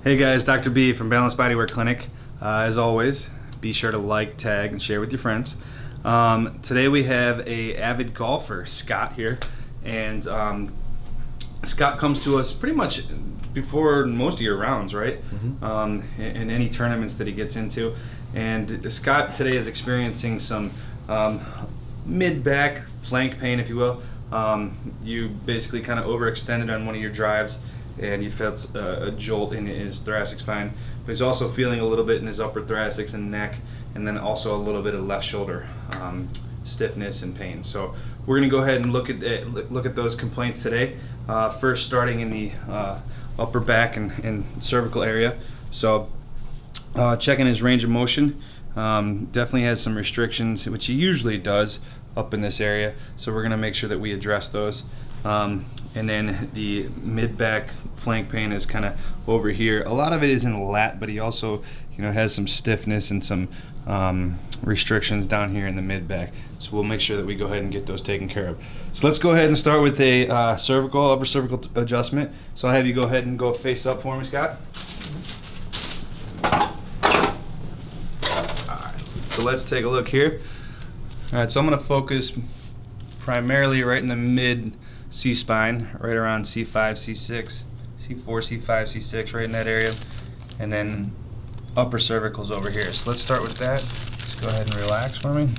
Hey guys, Dr. B from Balanced Bodywork Clinic. As always, be sure to like, tag, and share with your friends. Today we have a avid golfer, Scott, here, and Scott comes to us pretty much before most of your rounds, right? In any tournaments that he gets into. And Scott today is experiencing some mid-back flank pain, if you will. You basically kind of overextended on one of your drives, and he felt a jolt in his thoracic spine, but he's also feeling a little bit in his upper thoracics and neck, and then also a little bit of left shoulder stiffness and pain. So we're going to go ahead and look at those complaints today. First, starting in the upper back and cervical area. So checking his range of motion, definitely has some restrictions, which he usually does up in this area. So we're going to make sure that we address those. And then the mid-back flank pain is kind of over here. A lot of it is in the lat, but he also, has some stiffness and some restrictions down here in the mid-back. So we'll make sure that we go ahead and get those taken care of. So let's go ahead and start with a upper cervical adjustment. So I'll have you go ahead and go face up for me, Scott. All right, so let's take a look here. All right, so I'm going to focus primarily right in the mid C-spine, right around C5, C6, C4, C5, C6, right in that area. And then upper cervicals over here. So let's start with that. Just go ahead and relax for me.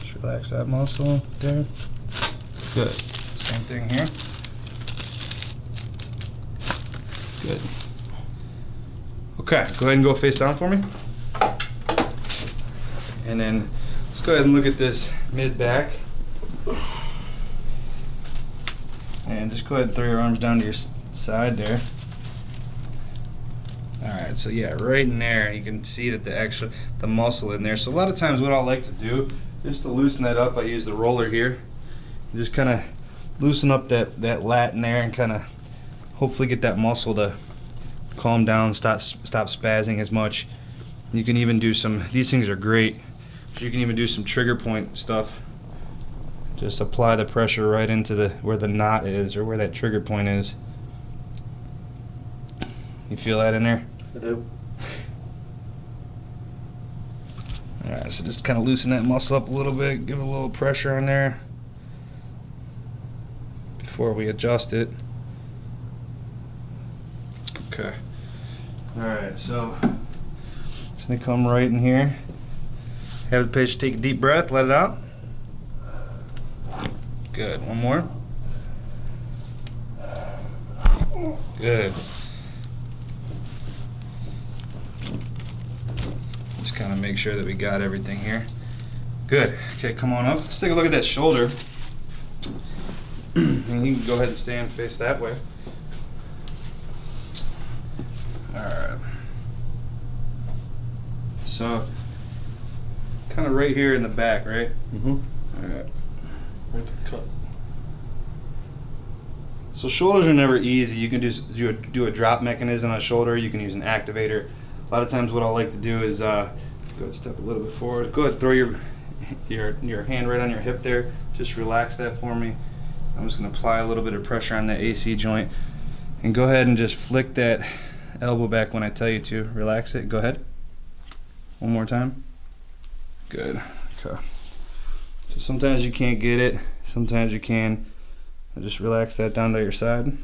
Just relax that muscle there. Good. Same thing here. Good. Okay, go ahead and go face down for me. And then let's go ahead and look at this mid-back. And just go ahead and throw your arms down to your side there. Alright, so yeah, right in there, you can see that the muscle in there. So a lot of times what I like to do, just to loosen that up, I use the roller here. Just kind of loosen up that lat in there and kind of hopefully get that muscle to calm down, stop spazzing as much. You can even do these things are great. You can even do some trigger point stuff. Just apply the pressure right into where the knot is, or where that trigger point is. You feel that in there? I do. Alright, so just kind of loosen that muscle up a little bit, give it a little pressure on there before we adjust it. Okay. Alright, so just gonna come right in here. Have the patient take a deep breath, let it out. Good. One more. Good. Just kind of make sure that we got everything here. Good. Okay, come on up. Let's take a look at that shoulder. And you can go ahead and stand face that way. Alright. So, kind of right here in the back, right? Mm-hmm. Alright. Right the cut. So shoulders are never easy. You can do a drop mechanism on a shoulder. You can use an activator. A lot of times what I like to do is go ahead and step a little bit forward. Go ahead and throw your hand right on your hip there. Just relax that for me. I'm just going to apply a little bit of pressure on the AC joint. And go ahead and just flick that elbow back when I tell you to. Relax it. Go ahead. One more time. Good. Okay. So sometimes you can't get it. Sometimes you can. Just relax that down to your side.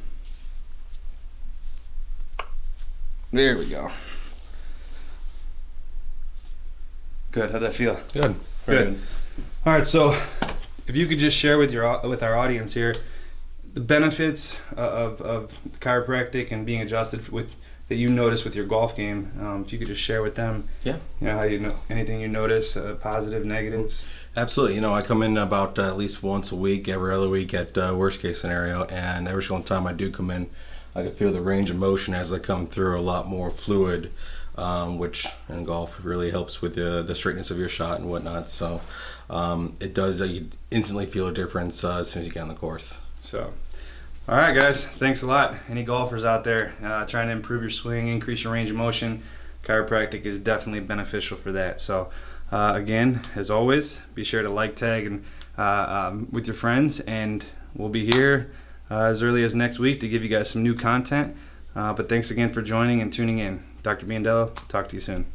There we go. Good. How'd that feel? Good. Good. All right. So, if you could just share with our audience here the benefits of chiropractic and being adjusted that you notice with your golf game. If you could just share with them. Yeah. How anything you notice, positive, negatives. Absolutely. I come in about at least once a week, every other week at worst case scenario, and every single time I do come in, I can feel the range of motion as I come through a lot more fluid, which in golf really helps with the straightness of your shot and whatnot. So it does, you instantly feel a difference as soon as you get on the course. So, all right, guys, thanks a lot. Any golfers out there trying to improve your swing, increase your range of motion, chiropractic is definitely beneficial for that. So, again, as always, be sure to like, tag, and with your friends, and we'll be here as early as next week to give you guys some new content. But thanks again for joining and tuning in. Dr. Biandello, talk to you soon.